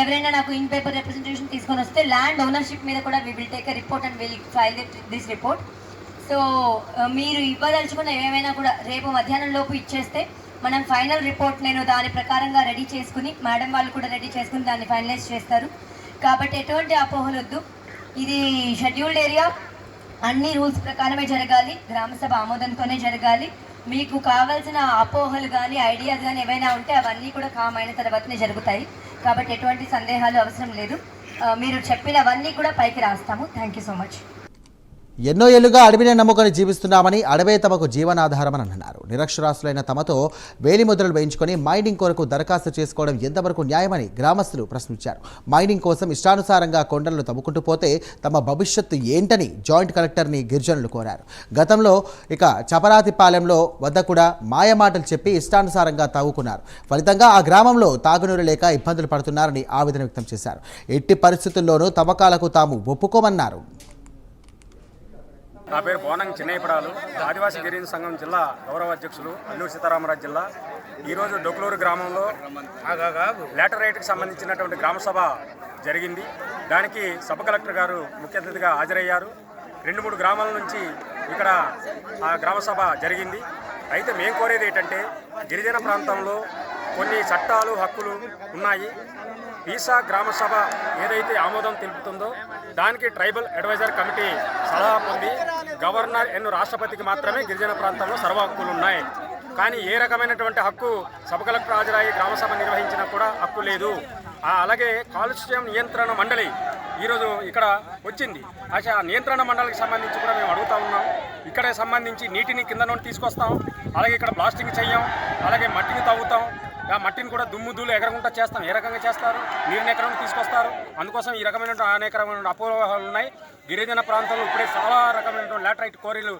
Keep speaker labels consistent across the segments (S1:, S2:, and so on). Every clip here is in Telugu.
S1: ఎవరైనా నాకు ఇన్ పేపర్ రిప్రజెంటేషన్ తీసుకొని వస్తే ల్యాండ్ ఓనర్షిప్ మీద కూడా we will take a report and will file this report. So మీరు ఇవ్వదలుచుకున్న ఏమైనా కూడా రేపు మధ్యాహ్నం లోపు ఇచ్చేస్తే మనం ఫైనల్ రిపోర్ట్ నేను దాని ప్రకారంగా రెడీ చేసుకుని మేడం వాళ్ళు కూడా రెడీ చేసుకుని దాన్ని ఫైనలైజ్ చేస్తారు. కాబట్టి ఎటువంటి అపోహలు వద్దు. ఇది షెడ్యూల్డ్ ఏరియా, అన్ని రూల్స్ ప్రకారమే జరగాలి, గ్రామసభ ఆమోదంతోనే జరగాలి. మీకు కావాల్సిన అపోహలు కానీ ఐడియాస్ కానీ ఏవైనా ఉంటే అవన్నీ కూడా కామ్ అయిన తర్వాతనే జరుగుతాయి. కాబట్టి ఎటువంటి సందేహాలు అవసరం లేదు. మీరు చెప్పినవన్నీ కూడా పైకి రాస్తాము. Thank you so much.
S2: ఎన్నో ఏళ్లుగా అడవినే నమ్ముకొని జీవిస్తున్నామని, అడవే తమకు జీవనాధారమని అన్నారు. నిరక్షరాస్యులైన తమతో వేలిముద్రలు వేయించుకొని మైనింగ్ కొరకు దరఖాస్తు చేసుకోవడం ఎంతవరకు న్యాయమని గ్రామస్తులు ప్రశ్నించారు. మైనింగ్ కోసం ఇష్టానుసారంగా కొండలను తవ్వుకుంటూ పోతే తమ భవిష్యత్తు ఏంటని జాయింట్ కలెక్టర్ని గిరిజనులు కోరారు. గతంలో చపరాతిపాలెంలో వద్ద కూడా మాయమాటలు చెప్పి ఇష్టానుసారంగా తవ్వుకున్నారు. ఫలితంగా ఆ గ్రామంలో తాగునీరు లేక ఇబ్బందులు పడుతున్నారని ఆవేదన వ్యక్తం చేశారు. ఎట్టి పరిస్థితుల్లోనూ తవ్వకాలకు తాము ఒప్పుకోమన్నారు.
S3: నా పేరు బోనం చిన్నయ్యపడాలు, ఆదివాసీ గిరిజన సంఘం జిల్లా గౌరవ అధ్యక్షులు, అల్లూరు సీతారామరాజు జిల్లా. ఈరోజు డొక్లూరు గ్రామంలో లాటరైట్కి సంబంధించినటువంటి గ్రామసభ జరిగింది. దానికి సబ్ కలెక్టర్ గారు ముఖ్య అతిథిగా హాజరయ్యారు. 2-3 గ్రామాల నుంచి ఇక్కడ ఆ గ్రామసభ జరిగింది. అయితే మేము కోరేది ఏంటంటే, గిరిజన ప్రాంతంలో కొన్ని చట్టాలు హక్కులు ఉన్నాయి. ఈసా గ్రామసభ ఏదైతే ఆమోదం తెలుపుతుందో దానికి ట్రైబల్ అడ్వైజర్ కమిటీ సలహా పొంది గవర్నర్ రాష్ట్రపతికి మాత్రమే గిరిజన ప్రాంతంలో సర్వ హక్కులు ఉన్నాయి. కానీ ఏ రకమైనటువంటి హక్కు సబ్ కలెక్టర్ హాజరయ్యి గ్రామసభ నిర్వహించినా కూడా హక్కు లేదు. అలాగే కాలుష్యం నియంత్రణ మండలి ఈరోజు ఇక్కడ వచ్చింది. ఆ నియంత్రణ మండలికి సంబంధించి కూడా మేము అడుగుతా ఉన్నాం. ఇక్కడ సంబంధించి నీటిని కింద నుండి తీసుకొస్తాం, అలాగే ఇక్కడ బ్లాస్టింగ్ చెయ్యం, అలాగే మట్టిని తవ్వుతాం. ఆ మట్టిని కూడా దుమ్ము ఎగరకుండా చేస్తాం. ఏ రకంగా చేస్తారు? నీరుని ఎక్కడ నుండి తీసుకొస్తారు? అందుకోసం ఈ రకమైన అనేక రకమైన అపోహలు ఉన్నాయి. గిరిజన ప్రాంతంలో ఇప్పుడే చాలా రకమైనటువంటి లాటరైట్ కోరీలు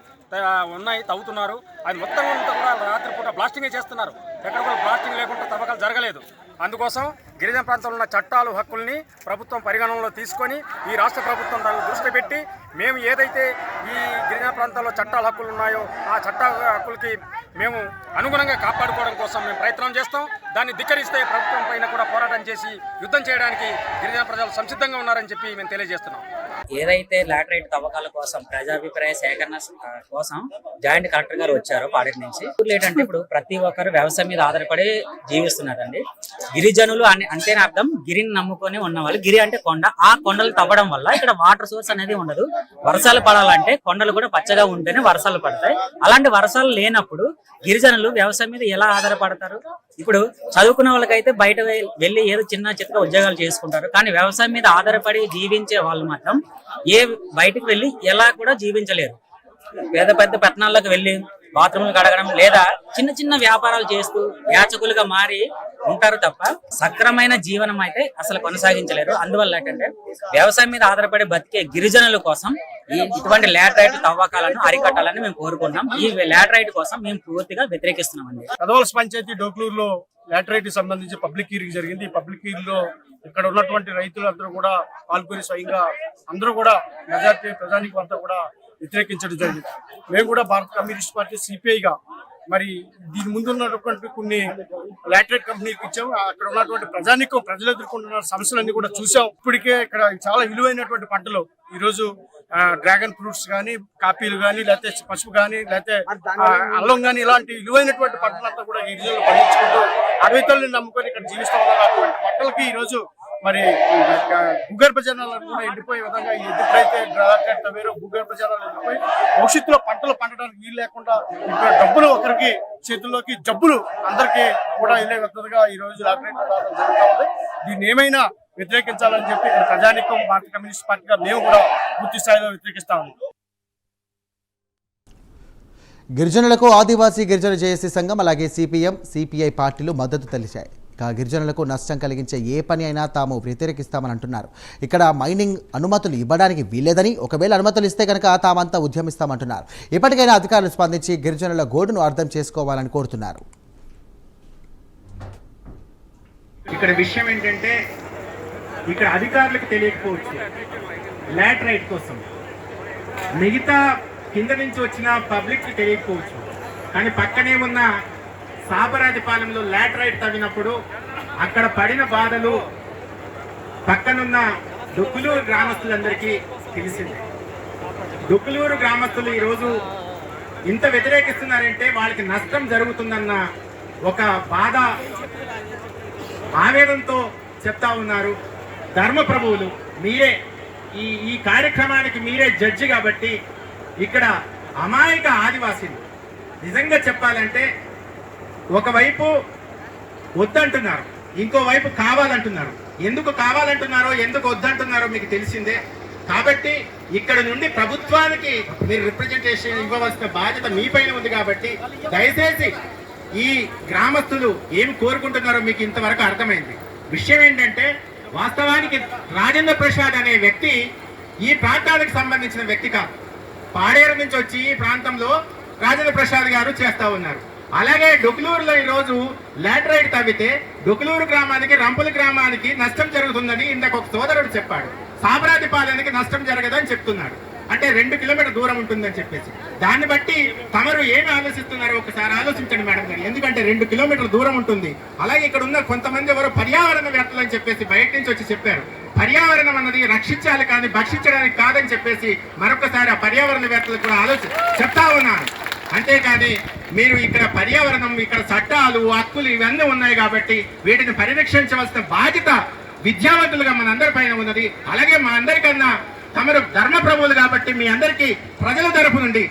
S3: ఉన్నాయి, తవ్వుతున్నారు. అది మొత్తం అంతా కూడా రాత్రిపూట బ్లాస్టింగే చేస్తున్నారు. ఎక్కడ కూడా బ్లాస్టింగ్ లేకుండా తవ్వకాలు జరగలేదు. అందుకోసం గిరిజన ప్రాంతంలో ఉన్న చట్టాలు హక్కుల్ని ప్రభుత్వం పరిగణనలో తీసుకొని ఈ రాష్ట్ర ప్రభుత్వం దాన్ని దృష్టి పెట్టి మేము ఏదైతే ఈ గిరిజన ప్రాంతాల్లో చట్టాల హక్కులు ఉన్నాయో ఆ చట్టాల హక్కులకి మేము అనుగుణంగా కాపాడుకోవడం కోసం మేము ప్రయత్నం చేస్తాం. దాన్ని ధిక్కరిస్తే ప్రభుత్వం పైన కూడా పోరాటం చేసి యుద్ధం చేయడానికి గిరిజన ప్రజలు సంసిద్ధంగా ఉన్నారని చెప్పి మేము తెలియజేస్తున్నాం.
S4: ఏదైతే లాటరైట్ తవ్వకాల కోసం ప్రజాభిప్రాయ సేకరణ కోసం జాయింట్ కలెక్టర్ గారు వచ్చారో పాడేటి నుంచి, ఏంటంటే ఇప్పుడు ప్రతి ఒక్కరు వ్యవసాయం మీద ఆధారపడి జీవిస్తున్నారండి. గిరిజనులు అంటేనే అర్థం గిరిని నమ్ముకొని ఉన్నవాళ్ళు. గిరి అంటే కొండ, ఆ కొండలు తవ్వడం వల్ల ఇక్కడ వాటర్ సోర్స్ అనేది ఉండదు. వర్షాలు పడాలంటే కొండలు కూడా పచ్చగా ఉంటేనే వర్షాలు పడతాయి. అలాంటి వర్షాలు లేనప్పుడు గిరిజనులు వ్యవసాయం మీద ఎలా ఆధారపడతారు? ఇప్పుడు చదువుకున్న వాళ్ళకైతే బయట వెళ్ళి ఏదో చిన్న చిత్ర ఉద్యోగాలు చేసుకుంటారు. కానీ వ్యవసాయం మీద ఆధారపడి జీవించే వాళ్ళు మాత్రం బయటకు వెళ్ళి ఎలా కూడా జీవించలేరు. పెద్ద పెద్ద పట్టణాల్లోకి వెళ్ళి బాత్రూమ్లు కడగడం లేదా చిన్న చిన్న వ్యాపారాలు చేస్తూ యాచకులుగా మారి ఉంటారు తప్ప సక్రమైన జీవనం అయితే అసలు కొనసాగించలేరు. అందువల్ల ఏంటంటే వ్యవసాయం మీద ఆధారపడి బతికే గిరిజనుల కోసం ఇటువంటి లాటరైట్ తవ్వకాలను అరికట్టాలని మేము కోరుకున్నాం. ఈ లాటరైట్ కోసం మేము పూర్తిగా వ్యతిరేకిస్తున్నామండి.
S5: కదవలస పంచాయతీ డోక్లూరులో లాటరైట్ సంబంధించి పబ్లిక్ హీరింగ్ జరిగింది. ఈ పబ్లిక్ హీరింగ్ లో ఇక్కడ ఉన్నటువంటి రైతులందరూ కూడా పాల్గొని స్వయంగా అందరూ కూడా మెజార్టీ ప్రజానికం అంతా కూడా వ్యతిరేకించడం జరిగింది. మేము కూడా భారత కమ్యూనిస్ట్ పార్టీ సిపిఐగా మరి దీని ముందు ఉన్నటువంటి కొన్ని లాటరైట్ కంపెనీకి ఇచ్చాము. అక్కడ ఉన్నటువంటి ప్రజలు ఎదుర్కొంటున్న సమస్యలన్నీ కూడా చూసాం. ఇప్పటికే ఇక్కడ చాలా విలువైనటువంటి పంటలు ఈరోజు డ్రాగన్ ఫ్రూట్స్ కానీ, కాపీలు కానీ, లేకపోతే పసుపు కానీ, లేకపోతే అల్లం కానీ, ఇలాంటి విలువైనటువంటి పంటలంతా కూడా ఈ గిరిజనులు పండించుకుంటూ అడవి తల్లిని నమ్ముకొని ఇక్కడ జీవిస్తూ ఉన్నటువంటి పంటలకి ఈరోజు మరి భూగర్భ జలాలను కూడా ఎండిపోయే విధంగా ఎప్పుడైతే వేరే భూగర్భ జలాలు ఎండిపోయి భవిష్యత్తులో పంటలు పండడానికి వీలు లేకుండా ఇక్కడ డబ్బులు ఒకరికి చేతుల్లోకి జబ్బులు అందరికీ కూడా వెళ్ళే విధంగా ఈ రోజు లాటరైట్ జరుగుతూ ఉంది. దీన్ని ఏమైనా వ్యతిరేకించాలని చెప్పి ఇక్కడ ప్రజానికం భారత కమ్యూనిస్ట్ పార్టీగా మేము కూడా పూర్తి స్థాయిలో వ్యతిరేకిస్తాము.
S2: గిరిజనులకు ఆదివాసీ గిరిజన జేఏసీ సంఘం అలాగే సిపిఎం, సిపిఐ పార్టీలు మద్దతు తెలిపాయి. గిరిజనులకు నష్టం కలిగించే ఏ పని అయినా తాము వ్యతిరేకిస్తామని అంటున్నారు. ఇక్కడ మైనింగ్ అనుమతులు ఇవ్వడానికి వీల్లేదని, ఒకవేళ అనుమతులు ఇస్తే కనుక తామంతా ఉద్యమిస్తామంటున్నారు. ఇప్పటికైనా అధికారులు స్పందించి గిరిజనుల గోడును అర్థం చేసుకోవాలని కోరుతున్నారు.
S6: ఇక్కడ విషయం ఏంటంటే ఇక్కడ అధికారులకు తెలియకపోవచ్చు లాటరైట్ కోసం, మిగతా కింద నుంచి వచ్చిన పబ్లిక్కి తెలియకపోవచ్చు. కానీ పక్కనే ఉన్న సాబరాజపాలెంలో లాటరైట్ తవ్వినప్పుడు అక్కడ పడిన బాధలు పక్కనున్న డొక్కులూరు గ్రామస్తులందరికీ తెలిసిందే. డొక్కులూరు గ్రామస్తులు ఈరోజు ఇంత వ్యతిరేకిస్తున్నారంటే వాళ్ళకి నష్టం జరుగుతుందన్న ఒక బాధ, ఆవేదనతో చెప్తా ఉన్నారు. ధర్మప్రభువులు మీరే, ఈ కార్యక్రమానికి మీరే జడ్జి కాబట్టి ఇక్కడ అమాయక ఆదివాసీలు నిజంగా చెప్పాలంటే ఒకవైపు వద్దంటున్నారు, ఇంకోవైపు కావాలంటున్నారు. ఎందుకు కావాలంటున్నారో ఎందుకు వద్దంటున్నారో మీకు తెలిసిందే. కాబట్టి ఇక్కడ నుండి ప్రభుత్వానికి మీరు రిప్రజెంటేషన్ ఇవ్వవలసిన బాధ్యత మీ పైన ఉంది. కాబట్టి దయచేసి ఈ గ్రామస్తులు ఏమి కోరుకుంటున్నారో మీకు ఇంతవరకు అర్థమైంది. విషయం ఏంటంటే వాస్తవానికి రాజేంద్ర ప్రసాద్ అనే వ్యక్తి ఈ ప్రాంతానికి సంబంధించిన వ్యక్తి కాదు. పాడేరు నుంచి వచ్చి ఈ ప్రాంతంలో రాజేంద్ర ప్రసాద్ గారు చేస్తా ఉన్నారు. అలాగే డొకులూరులో ఈరోజు లాటరైట్ తవ్వితే డొకులూరు గ్రామానికి, రంపుల గ్రామానికి నష్టం జరుగుతుందని ఇందాక ఒక సోదరుడు చెప్పాడు. సాబరాదిపాలెనికి నష్టం జరగదని చెప్తున్నాడు. అంటే 2 కిలోమీటర్ దూరం ఉంటుందని చెప్పేసి దాన్ని బట్టి తమరు ఏమి ఆలోచిస్తున్నారో ఒకసారి ఆలోచించండి మేడం గారు. ఎందుకంటే 2 కిలోమీటర్ల దూరం ఉంటుంది. అలాగే ఇక్కడ ఉన్న కొంతమంది ఎవరు పర్యావరణవేత్తలు అని చెప్పేసి బయట నుంచి వచ్చి చెప్పారు. పర్యావరణం అన్నది రక్షించాలి కానీ భక్షించడానికి కాదని చెప్పేసి మరొకసారి ఆ పర్యావరణవేత్తలు కూడా చెప్తా ఉన్నాను. అంతేకాని మీరు ఇక్కడ పర్యావరణం, ఇక్కడ చట్టాలు, హక్కులు ఇవన్నీ ఉన్నాయి కాబట్టి వీటిని పరిరక్షించవలసిన బాధ్యత విద్యావంతులుగా మనందరి పైన ఉన్నది. అలాగే మా అందరికన్నా తమరు ధర్మప్రభువులు కాబట్టి మీ అందరికీ ప్రజల తరపు నుండి,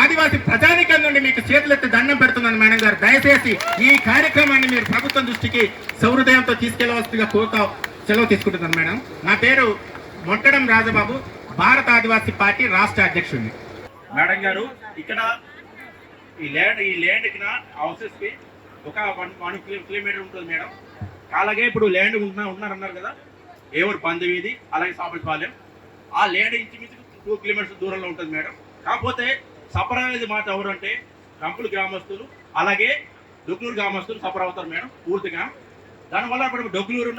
S6: ఆదివాసీ ప్రజానికం నుండి మీకు చేతులెత్తి దండం పెడుతున్నాను మేడం గారు. దయచేసి ఈ కార్యక్రమాన్ని మీరు ప్రభుత్వం దృష్టికి సౌహృదయంతో తీసుకెళ్లవలసిందిగా కోరుతా సెలవు తీసుకుంటున్నాను మేడం. నా పేరు మొట్టడం రాజబాబు, భారత ఆదివాసీ పార్టీ రాష్ట్ర అధ్యక్షుడిని.
S5: మేడం గారు, ఇక్కడ ఈ ల్యాండ్కి హౌసెస్ కి ఒక 1 కిలోమీటర్ ఉంటుంది మేడం. అలాగే ఇప్పుడు ల్యాండ్ ఉన్నారన్నారు కదా, ఏవూరు పంది వీధి, అలాగే సాపటిపాలెం, ఆ ల్యాండ్ ఇంచుమించు 2 కిలోమీటర్స్ దూరంలో ఉంటుంది మేడం. కాకపోతే సఫర్ అనేది మాట ఎవరు అంటే రంపుల గ్రామస్తులు, అలాగే డొక్కులూరు గ్రామస్తులు సఫర్ అవుతారు మేడం పూర్తిగా. దానివల్ల ఇప్పుడు డొక్కులూరు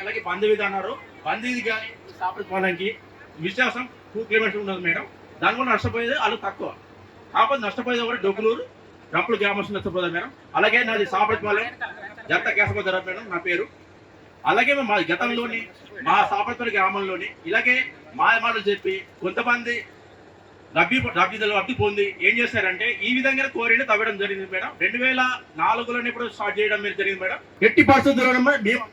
S5: అలాగే పంది వీధి అన్నారు. పంది వీధి కానీ సాపటిపాలెంకి విశ్వాసం 2 కిలోమీటర్స్ ఉన్నది మేడం. దానివల్ల నష్టపోయేది వాళ్ళు తక్కువ. కాకపోతే నష్టపోయేది ఒకటి డొక్కులూరు, రంపుల గ్రామస్తులు నష్టపోతారు మేడం. అలాగే నాది సాపటిపాలెం జంట కేశవధర మేడం నా పేరు. అలాగే మా గతంలోని మా సాపటిపల్లి గ్రామంలోని ఇలాగే మాటలు చెప్పి కొంతమంది లబ్ధి పొంది ఏం చేశారంటే ఈ విధంగా కోరిని తవ్వడం జరిగింది మేడం. 2004లోనే ఇప్పుడు స్టార్ట్ చేయడం జరిగింది మేడం. ఎట్టి పరిస్థితుల్లో మేము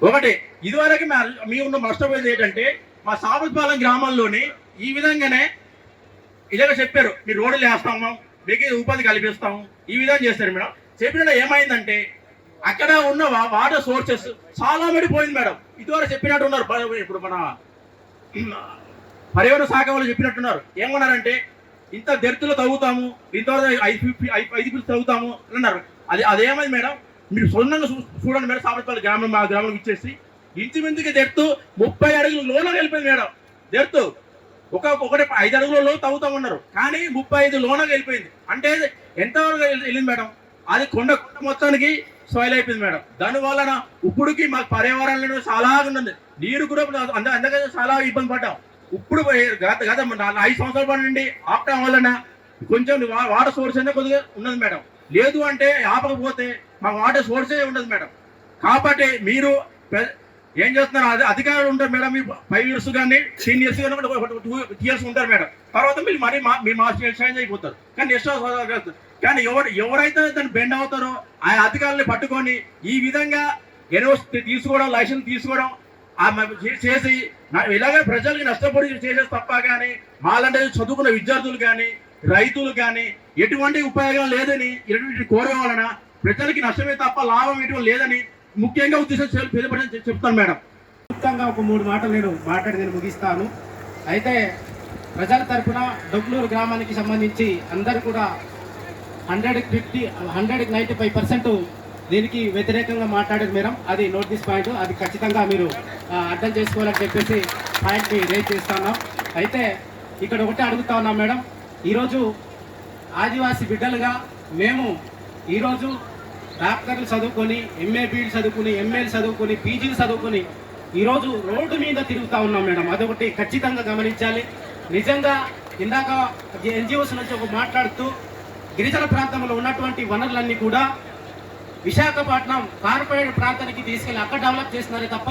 S5: ఒకటి ఇదివరకు మీ ఉన్న నష్టపోయేది ఏంటంటే మా సాపటిపాలెం గ్రామంలోని ఈ విధంగానే ఇలాగ చెప్పారు, మీరు రోడ్లు వేస్తాము, మీకు ఉపాధి కల్పిస్తాము, ఈ విధంగా చేస్తారు మేడం. చెప్పిన ఏమైందంటే అక్కడ ఉన్న వాటర్ సోర్సెస్ చాలా పడిపోయింది మేడం. ఇదివరకు చెప్పినట్టున్నారు, ఇప్పుడు మన పర్యావరణ శాఖ వాళ్ళు చెప్పినట్టున్నారు. ఏమన్నారంటే ఇంత దెర్తులో తవ్వుతాము, ఇంతవరకు 5 ఫీట్ తవ్వుతాము అన్నారు. అదేమైంది మేడం, మీరు సొంతంగా చూడండి మేడం. సాపటిపల్లి గ్రామం మా గ్రామం ఇచ్చేసి ఇంచుమించుకి దెర్తు 30 అడుగులు లోనకి వెళ్ళిపోయింది మేడం. దెర్తు ఒకటి 5 అడుగులలో తవ్వుతామన్నారు, కానీ 35 లోనకి వెళ్ళిపోయింది. అంటే ఎంతవరకు వెళ్ళింది మేడం? అది కొండ మొత్తానికి సాయిల్ అయిపోయింది మేడం. దానివల్ల ఇప్పుడుకి మాకు పర్యావరణంలో చాలా ఉన్నది, నీరు కూడా అందుకని చాలా ఇబ్బంది పడ్డాం. ఇప్పుడు గత 5 సంవత్సరాల పాటు నుండి ఆపటం వలన కొంచెం వాటర్ సోర్స్ అనేది కొద్దిగా ఉన్నది మేడం. లేదు అంటే ఆపకపోతే మాకు వాటర్ సోర్సే ఉండదు మేడం. కాబట్టి మీరు ఏం చేస్తున్నారు, అధికారులు ఉంటారు మేడం. మీ 5 ఇయర్స్ కానీ 10 ఇయర్స్ కానీ 2 ఇయర్స్ ఉంటారు మేడం. తర్వాత మీరు మీ మాస్టర్ చేంజ్ అయిపోతారు. కానీ నెక్స్ట్ కానీ ఎవరైతే దాన్ని బెండ్ అవుతారో ఆ అధికారులను పట్టుకొని ఈ విధంగా యూనివర్సిటీ తీసుకోవడం, లైసెన్స్ తీసుకోవడం చేసి ఇలాగే ప్రజలకి నష్టపడి చేసేది తప్ప కానీ మాలాంటి చదువుకున్న విద్యార్థులు కానీ రైతులు కానీ ఎటువంటి ఉపయోగం లేదని ఇటువంటి కోరడం వలన ప్రజలకి నష్టమే తప్ప లాభం ఎటువంటి లేదని ముఖ్యంగా ఉద్దేశం చెప్తాను మేడం.
S6: ముఖ్యంగా ఒక 3 మాటలు నేను మాట్లాడి ముగిస్తాను. అయితే ప్రజల తరఫున డొక్కులూరు గ్రామానికి సంబంధించి అందరూ కూడా 100కి 95% దీనికి వ్యతిరేకంగా మాట్లాడేది మేడం. అది నోట్ దిస్ పాయింట్, అది ఖచ్చితంగా మీరు అర్థం చేసుకోవాలని చెప్పేసి పాయింట్ని రేజ్ చేస్తున్నాం. అయితే ఇక్కడ ఒకటే అడుగుతా ఉన్నాం మేడం, ఈరోజు ఆదివాసీ బిడ్డలుగా మేము ఈరోజు డాక్టర్లు చదువుకొని, ఎంఏ బీఈడి చదువుకుని, ఎంఏలు చదువుకొని, పీజీలు చదువుకొని ఈరోజు రోడ్డు మీద తిరుగుతూ ఉన్నాం మేడం. అదొకటి ఖచ్చితంగా గమనించాలి. నిజంగా ఇందాక ఎన్జిఓస్ నుంచి ఒక మాట్లాడుతూ గిరిజన ప్రాంతంలో ఉన్నటువంటి వనరులన్నీ కూడా విశాఖపట్నం కార్పొరేట్ ప్రాంతానికి తీసుకెళ్ళి అక్కడ డెవలప్ చేస్తున్నారే తప్ప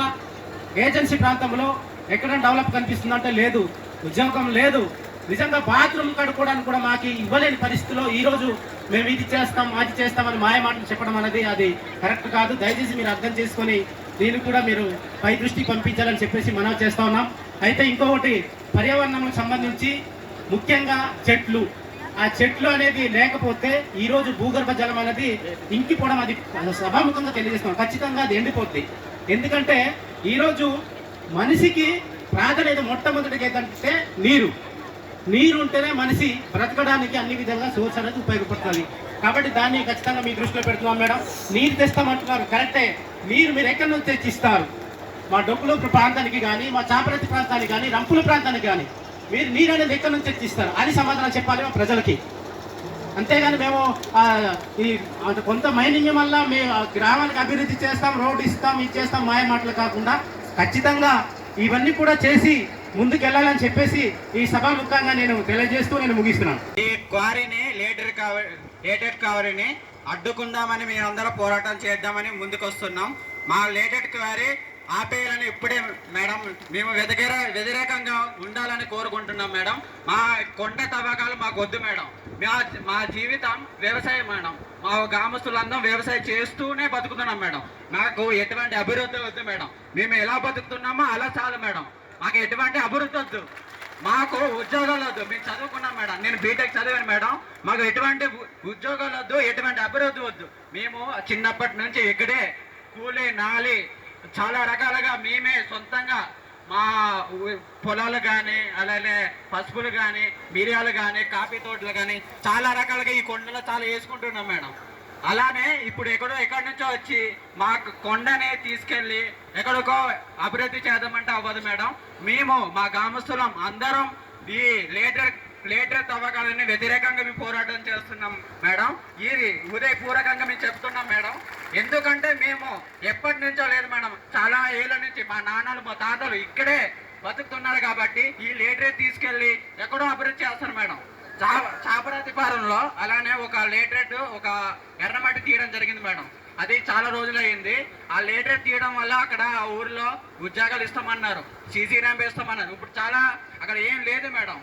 S6: ఏజెన్సీ ప్రాంతంలో ఎక్కడ డెవలప్ కనిపిస్తుందంటే లేదు, ఉద్యోగం లేదు. నిజంగా బాత్రూమ్ కడుక్కోవడానికి కూడా మాకు ఇవ్వలేని పరిస్థితిలో ఈరోజు మేము ఇది చేస్తాం అది చేస్తామని మాయ మాటలు చెప్పడం అనేది అది కరెక్ట్ కాదు. దయచేసి మీరు అర్థం చేసుకొని దీన్ని కూడా మీరు పై దృష్టికి పంపించాలని చెప్పేసి మనం చేస్తా ఉన్నాం. అయితే ఇంకొకటి పర్యావరణంకు సంబంధించి ముఖ్యంగా చెట్లు, ఆ చెట్లు అనేది లేకపోతే ఈరోజు భూగర్భ జలం అనేది ఇంకిపోవడం అది సభాముఖంగా తెలియజేస్తాం. ఖచ్చితంగా అది ఎండిపోద్ది. ఎందుకంటే ఈరోజు మనిషికి ప్రాధాన్యత మొట్టమొదటిగా ఏంటంటే నీరు ఉంటేనే మనిషి బ్రతకడానికి అన్ని విధాలుగా సోర్స్ అనేది ఉపయోగపడుతుంది. కాబట్టి దాన్ని ఖచ్చితంగా మీ దృష్టిలో పెడుతున్నాం మేడం. నీరు తెస్తామంటున్నారు, కరెక్టే. మీరు ఎక్కడి నుంచి తెచ్చిస్తారు? మా డొక్కులూరు ప్రాంతానికి కానీ, మా చాపరతి ప్రాంతానికి కానీ, రంపుల ప్రాంతానికి కానీ మీరు నీరు అనేది ఎక్కడి నుంచి తెచ్చిస్తారు అని సమాధానం చెప్పాలి మా ప్రజలకి. అంతేగాని మేము కొంత మైనింగ్ వల్ల మేము గ్రామానికి అభివృద్ధి చేస్తాం, రోడ్డు ఇస్తాం, ఇది చేస్తాం మాయ మాటలు కాకుండా ఖచ్చితంగా ఇవన్నీ కూడా చేసి ముందుకెళ్ళాలని చెప్పేసి ఈ సభాముఖంగా నేను తెలియజేస్తూ నేను ముగిస్తున్నాను.
S7: ఈ క్వారీని లేటెడ్ క్వారీని అడ్డుకుందామని మేమందరం పోరాటం చేద్దామని ముందుకొస్తున్నాం. మా లేటెడ్ క్వారీ ఆపేయాలని ఇప్పుడే మేడం మేము వ్యతిరేకంగా ఉండాలని కోరుకుంటున్నాం మేడం. మా కొండ తవ్వకాలు మాకు వద్దు మేడం. మా జీవితం వ్యవసాయం మేడం. మా గ్రామస్తులందరం వ్యవసాయం చేస్తూనే బతుకుతున్నాం మేడం. మాకు ఎటువంటి అభివృద్ధి వద్దు మేడం. మేము ఎలా బతుకుతున్నామో అలా చాలు మేడం. మాకు ఎటువంటి అభివృద్ధి వద్దు, మాకు ఉద్యోగాలు వద్దు. మేము చదువుకున్నాం మేడం, నేను బీటెక్ చదివాను మేడం. మాకు ఎటువంటి ఉద్యోగాలు వద్దు, ఎటువంటి అభివృద్ధి వద్దు. మేము చిన్నప్పటి నుంచి ఇక్కడే కూలి నాలి చాలా రకాలుగా మేమే సొంతంగా మా పొలాలు కానీ, అలాగే పసుపులు కానీ, మిరియాలు కానీ, కాఫీ తోటలు కానీ చాలా రకాలుగా ఈ కొండలో చాలా వేసుకుంటున్నాం మేడం. అలానే ఇప్పుడు ఎక్కడి నుంచో వచ్చి మా కొండనే తీసుకెళ్ళి ఎక్కడికో అభివృద్ధి చేద్దామంటే అవ్వదు మేడం. మేము మా గ్రామస్తులం అందరం ఈ లేటర్ తవ్వకాలని వ్యతిరేకంగా మేము పోరాటం చేస్తున్నాం మేడం. ఇది ఉదయపూర్వకంగా మేము చెప్తున్నాం మేడం. ఎందుకంటే మేము ఎప్పటి నుంచో లేదు మేడం, చాలా ఏళ్ళ నుంచి మా నాన్నలు మా తాతలు ఇక్కడే బతుకుతున్నారు కాబట్టి ఈ లేటరే తీసుకెళ్ళి ఎక్కడో అభివృద్ధి చేస్తారు మేడం. చాపరాతిపారంలో అలానే ఒక లేటరేట్ ఒక ఎర్రమట్టి తీయడం జరిగింది మేడం. అది చాలా రోజులు అయింది. ఆ లేటరేట్ తీయడం వల్ల అక్కడ ఆ ఊర్లో ఉద్యోగాలు ఇస్తామన్నారు, సీసీ ర్యాంప్ ఇస్తామన్నారు. ఇప్పుడు చాలా అక్కడ ఏం లేదు మేడం.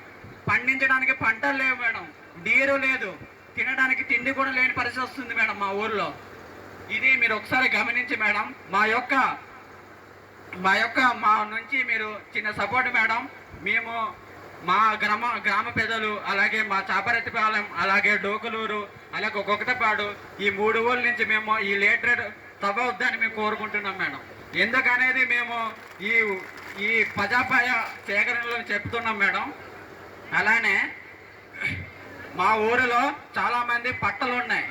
S7: పండించడానికి పంటలు లేవు మేడం, నీరు లేదు, తినడానికి తిండి కూడా లేని పరిస్థితి వస్తుంది మేడం మా ఊర్లో. ఇది మీరు ఒకసారి గమనించి మేడం మా నుంచి మీరు చిన్న సపోర్ట్ మేడం. మేము మా గ్రామ పెద్దలు అలాగే మా చాపరెత్తిపాలెం అలాగే డోకులూరు అలాగే కొకటపాడు ఈ 3 ఊళ్ళ నుంచి మేము ఈ లేటరేట్ తవ్వవద్దని మేము కోరుకుంటున్నాం మేడం. ఎందుకనేది మేము ఈ ప్రజాపాయ సేకరణలో చెప్తున్నాం మేడం. అలానే మా ఊరిలో చాలామంది పట్టలు ఉన్నాయి.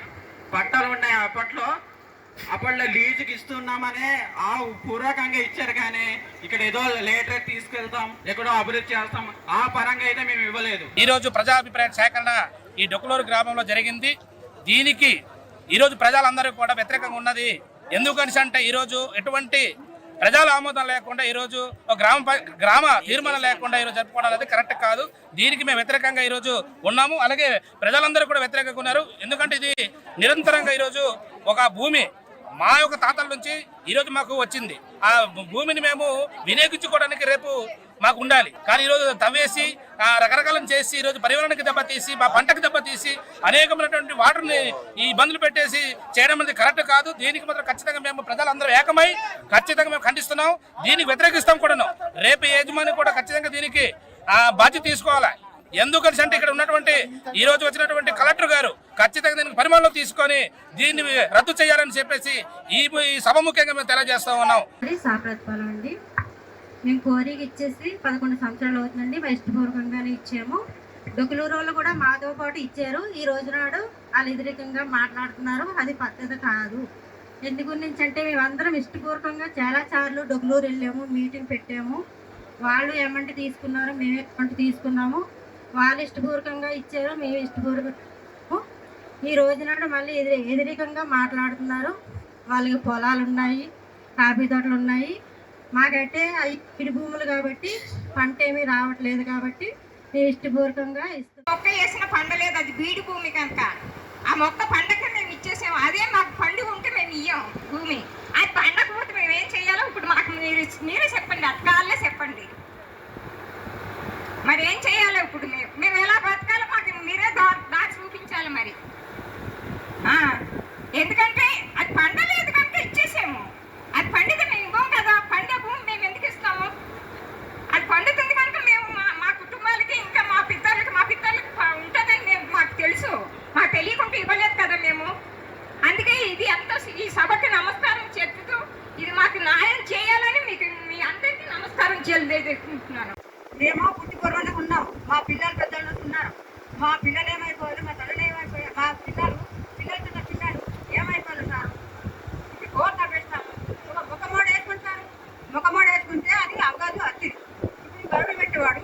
S7: అప్పట్లో లీజుకి ఇస్తున్నామనే పూర్వకంగా ఇచ్చారు, కానీ ఇక్కడ ఏదో లేటర్ తీసుకెళ్తాం ఎక్కడో అభివృద్ధి చేస్తాం ఆ పరంగా అయితే మేము ఇవ్వలేదు.
S8: ఈరోజు ప్రజాభిప్రాయ సేకరణ ఈ డొక్కులూరు గ్రామంలో జరిగింది. దీనికి ఈరోజు ప్రజలందరూ కూడా వ్యతిరేకంగా ఉన్నది. ఎందుకని అంటే ఈరోజు ఎటువంటి ప్రజల ఆమోదం లేకుండా ఈరోజు గ్రామ తీర్మానం లేకుండా ఈరోజు జరుపుకోవడం అనేది కరెక్ట్ కాదు. దీనికి మేము వ్యతిరేకంగా ఈరోజు ఉన్నాము. అలాగే ప్రజలందరూ కూడా వ్యతిరేకంగా ఉన్నారు. ఎందుకంటే ఇది నిరంతరంగా ఈరోజు ఒక భూమి మా యొక్క తాతల నుంచి ఈరోజు మాకు వచ్చింది. ఆ భూమిని మేము వినియోగించుకోవడానికి రేపు మాకు ఉండాలి. కానీ ఈరోజు తవ్వేసి రకరకాలను చేసి ఈరోజు పర్యావరణానికి దెబ్బతీసి మా పంటకు దెబ్బతీసి అనేకమైనటువంటి వాటర్ని ఈ ఇబ్బందులు పెట్టేసి చేయడం అనేది కరెక్ట్ కాదు. దీనికి మాత్రం ఖచ్చితంగా మేము ప్రజలందరూ ఏకమై ఖచ్చితంగా మేము ఖండిస్తున్నాం. దీనికి వ్యతిరేకిస్తాం కూడాను. రేపు యజమాని కూడా ఖచ్చితంగా దీనికి బాధ్యత తీసుకోవాలి. ఎందుకని అంటే ఇక్కడ ఉన్నటువంటి ఈ రోజు వచ్చినటువంటి కలెక్టర్ గారు ఖచ్చితంగా దీనికి పరిమాణంలో తీసుకొని దీన్ని రద్దు చేయాలని చెప్పేసి ఈ సభ ముఖ్యంగా మేము తెలియజేస్తా ఉన్నాం.
S9: మేము కోరిక ఇచ్చేసి 11 సంవత్సరాలు అవుతుందండి. ఇష్టపూర్వకంగానే ఇచ్చాము. డొక్కులూరు వాళ్ళు కూడా మాతో పాటు ఇచ్చారు. ఈ రోజు నాడు వాళ్ళు వ్యతిరేకంగా మాట్లాడుతున్నారు. అది పద్ధతి కాదు. ఎందు గురించి అంటే మేమందరం ఇష్టపూర్వకంగా చాలా సార్లు డొక్కులూరు వెళ్ళాము, మీటింగ్ పెట్టాము. వాళ్ళు ఏమంటే తీసుకున్నారు, మేము ఏమంటే తీసుకున్నాము. వాళ్ళు ఇష్టపూర్వకంగా ఇచ్చారు, మేము ఇష్టపూర్వకంగా. ఈ రోజు నాడు మళ్ళీ వ్యతిరేకంగా మాట్లాడుతున్నారు. వాళ్ళకి పొలాలు ఉన్నాయి, కాఫీ తోటలు ఉన్నాయి. మాకైతే ఇటు భూములు కాబట్టి పంట ఏమీ రావట్లేదు కాబట్టి మేము ఇష్టపూర్వకంగా ఇస్తాం.
S10: మొక్క వేసిన పండలేదు, అది బీడు భూమి కనుక ఆ మొక్క పండక మేము ఇచ్చేసాము. అదే మాకు పండుగ ఉంటే మేము ఇయ్యాం భూమి. అది పండకపోతే మేము ఏం చేయాలో ఇప్పుడు మాకు మీరే చెప్పండి, అతకాలే చెప్పండి. మరి ఏం చేయాలో ఇప్పుడు మేము ఎలా బతకాలో మాకు మీరే దారి చూపించాలి మరి. ఎందుకంటే అది పండలేదు కనుక ఇచ్చేసాము. అది పండితే మేము ఇవ్వం కదా, పండే భూమి మేము ఎందుకు ఇస్తాము? అది పండుతుంది కనుక మేము మా కుటుంబాలకి ఇంకా మా పిల్లలకి ఉంటుందని మాకు తెలుసు. మాకు తెలియకుండా ఇవ్వలేదు కదా మేము. అందుకే ఇది ఎంతో ఈ సభకి నమస్కారం చెప్తూ ఇది మాకు న్యాయం చేయాలని మీకు మీ అందరికీ నమస్కారం చేసుకుంటున్నాను.
S9: మేము పుట్టి పూర్వంగా ఉన్నాం, మా పిల్లలు పెద్దలు ఉన్నారు. మా పిల్లలు ఏమైపోయారు, మా తల్లులు ఏమైపోయారు, మా పిల్లలు ఏమైపోయారు సార్. ఇప్పుడు కోర్త పెడతాము, ఒక ముఖమోడ వేసుకుంటారు. ముఖమోడ వేసుకుంటే అది అవగాదు అచ్చి. ఇప్పుడు గడువు పెట్టేవాడు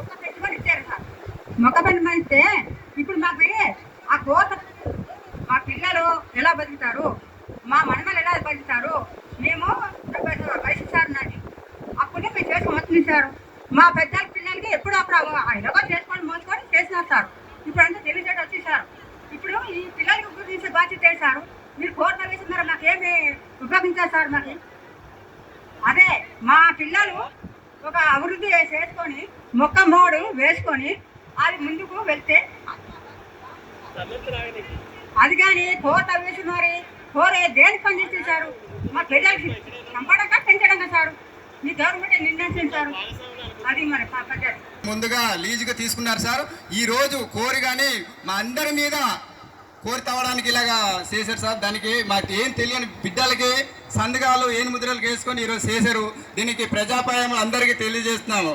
S9: ఒక పెట్టుబడి ఇచ్చారు సార్. ముఖపని మంచితే ఇప్పుడు మాకు ఆ కోత మా పిల్లలు ఎలా బతుకుతారు, మా మనమలు ఎలా బతుకుతారు. మేము వయసు సార్ నాది అప్పుడే మేము చేసి మొత్తం మా పెద్దల పిల్లలకి ఎప్పుడు అప్పుడు ఎలాగో చేసుకొని మోసుకొని చేసినారు సార్. ఇప్పుడు అంతా తెలిసేట వచ్చేసారు. ఇప్పుడు ఈ పిల్లలకి ఉపయోగించే బాధ్యత చేశారు. మీరు కోర్టు వేసినారు, మాకేమి ఉపయోగించారు సార్. మాకు అదే మా పిల్లలు ఒక అభివృద్ధి చేసుకొని మొక్క మోడు వేసుకొని అది ముందుకు వెళ్తే అది కానీ కోర్టు వేసి మరి కోరే దేనికి పనిచేసేసారు? మా ప్రజలకి చంపడంగా పెంచడంగా సార్. మీ గవర్నమెంట్ నిర్ణయించారు. అది మన పద్ధతి.
S7: ముందుగా లీజుగా తీసుకున్నారు సార్. ఈ రోజు కోరి కానీ మా అందరి మీద కోరి తవ్వడానికి ఇలాగా చేశారు సార్. దానికి మాకు ఏం తెలియని బిడ్డలకి సంతకాలు ఏను ముద్రలు వేసుకొని ఈరోజు చేశారు. దీనికి ప్రజాపాయములు అందరికీ తెలియజేస్తున్నాము.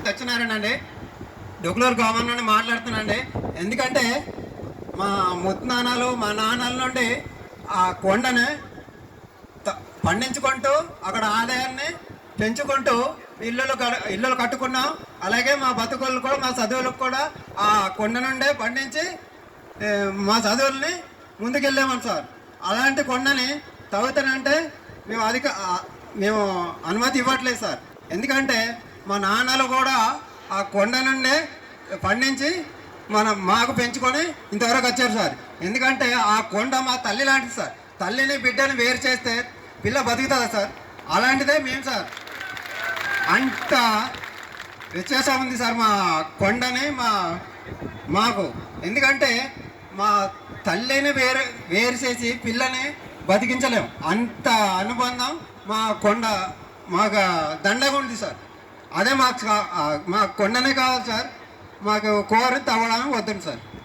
S7: సత్యనారాయణ డొక్లూరు గ్రామం నుండి మాట్లాడుతున్నాండి. ఎందుకంటే మా ముత్తానాలు మా నాన్నల నుండి ఆ కొండని పండించుకుంటూ అక్కడ ఆదాయాన్ని పెంచుకుంటూ ఇల్లులు కట్టుకున్నాం. అలాగే మా బతుకులు కూడా మా చదువులకు కూడా ఆ కొండ నుండే పండించి మా చదువుల్ని ముందుకెళ్ళామని సార్. అలాంటి కొండని తవ్వుతానంటే మేము అనుమతి ఇవ్వట్లేదు సార్. ఎందుకంటే మా నాన్నలు కూడా ఆ కొండ నుండే పండించి మాకు పెంచుకొని ఇంతవరకు వచ్చారు సార్. ఎందుకంటే ఆ కొండ మా తల్లి లాంటిది సార్. తల్లిని బిడ్డని వేరు చేస్తే పిల్ల బతుకుతుందా సార్? అలాంటిదే మేము సార్. అంత వ్యత్యాసం ఉంది సార్ మా కొండని మాకు. ఎందుకంటే మా తల్లిని వేరు చేసి పిల్లని బతికించలేము. అంత అనుబంధం మా కొండ మాకు దండగా ఉంది సార్. అదే మా కొండనే కావాలి సార్. మాకు కోరి తవ్వడానికి వద్దండి సార్.